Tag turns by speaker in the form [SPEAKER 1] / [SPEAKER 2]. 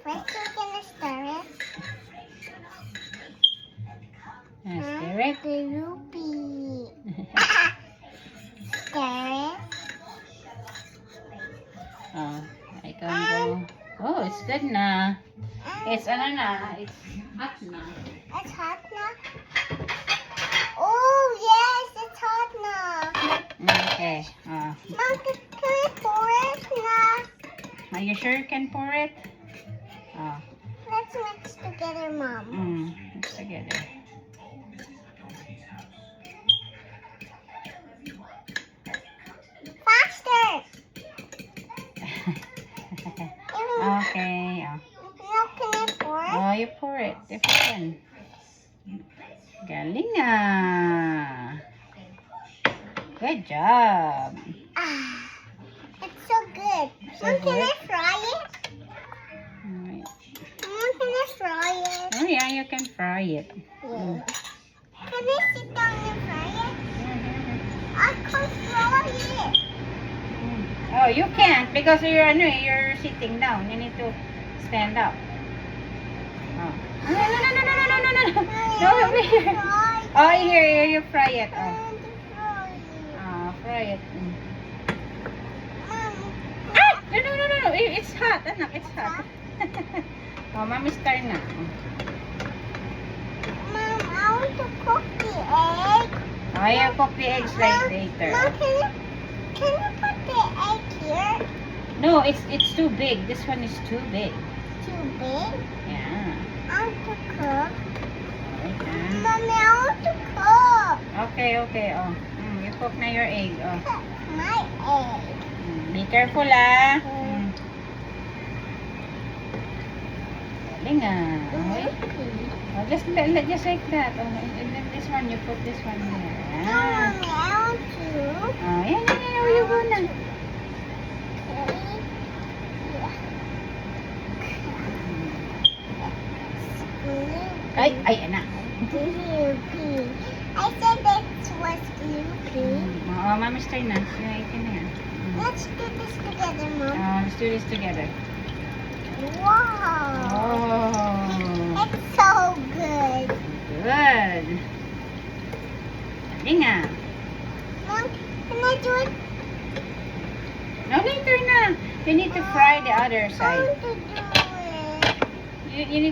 [SPEAKER 1] First, we're gonna stir it.
[SPEAKER 2] Stir it.
[SPEAKER 1] The loopy. Stir it.
[SPEAKER 2] Oh, I can go. Oh, it's good na. It's ano na. It's hot na.
[SPEAKER 1] It's hot now. Oh yes, it's hot now.
[SPEAKER 2] Okay.
[SPEAKER 1] Mom, can we pour it now?
[SPEAKER 2] Are you sure you can pour it?
[SPEAKER 1] Let's mix together, Mom.
[SPEAKER 2] Mix together.
[SPEAKER 1] Faster!
[SPEAKER 2] Okay.
[SPEAKER 1] Now can I pour it?
[SPEAKER 2] Oh, you pour it. If you can. Galing ah. Good job.
[SPEAKER 1] It's so good.
[SPEAKER 2] So
[SPEAKER 1] Mom, can
[SPEAKER 2] good?
[SPEAKER 1] I fry it?
[SPEAKER 2] Alright.
[SPEAKER 1] Mom, can I fry it?
[SPEAKER 2] Oh yeah, you can fry it.
[SPEAKER 1] Yeah. Can I sit down and fry it? I can't fry it.
[SPEAKER 2] Oh, you can't because you're sitting down. You need to stand up. Oh. No, over here. Oh, here, you fry it. Fry it. Ah! No. It's hot, anak. It's hot. Oh, mommy's turn na.
[SPEAKER 1] Mom, I want to cook the egg.
[SPEAKER 2] Oh, you cook the eggs later.
[SPEAKER 1] Mom, can you put the egg here?
[SPEAKER 2] No, it's too big. This one is too big.
[SPEAKER 1] Too big?
[SPEAKER 2] Yeah.
[SPEAKER 1] I want to cook.
[SPEAKER 2] Okay.
[SPEAKER 1] Mommy, I want to cook.
[SPEAKER 2] Okay. Oh, you cook na your egg. Oh.
[SPEAKER 1] Cook my egg.
[SPEAKER 2] Be careful ah. Galing ah. Okay. Oh, just like that. Oh, and then this one, you put this one here.
[SPEAKER 1] No, Mommy, I want to.
[SPEAKER 2] Oh, yan. You go na. Ay, anak.
[SPEAKER 1] Loopy. I said that was loopy.
[SPEAKER 2] Oh, mommy's turn na. Yung itin na yan.
[SPEAKER 1] Let's do this together, Mom.
[SPEAKER 2] Let's do this together.
[SPEAKER 1] Wow.
[SPEAKER 2] Oh.
[SPEAKER 1] It's so good.
[SPEAKER 2] Good. Galing ah.
[SPEAKER 1] Mom, can I do it?
[SPEAKER 2] No, later na. You need to fry the other
[SPEAKER 1] I
[SPEAKER 2] side.
[SPEAKER 1] want to do it.
[SPEAKER 2] You need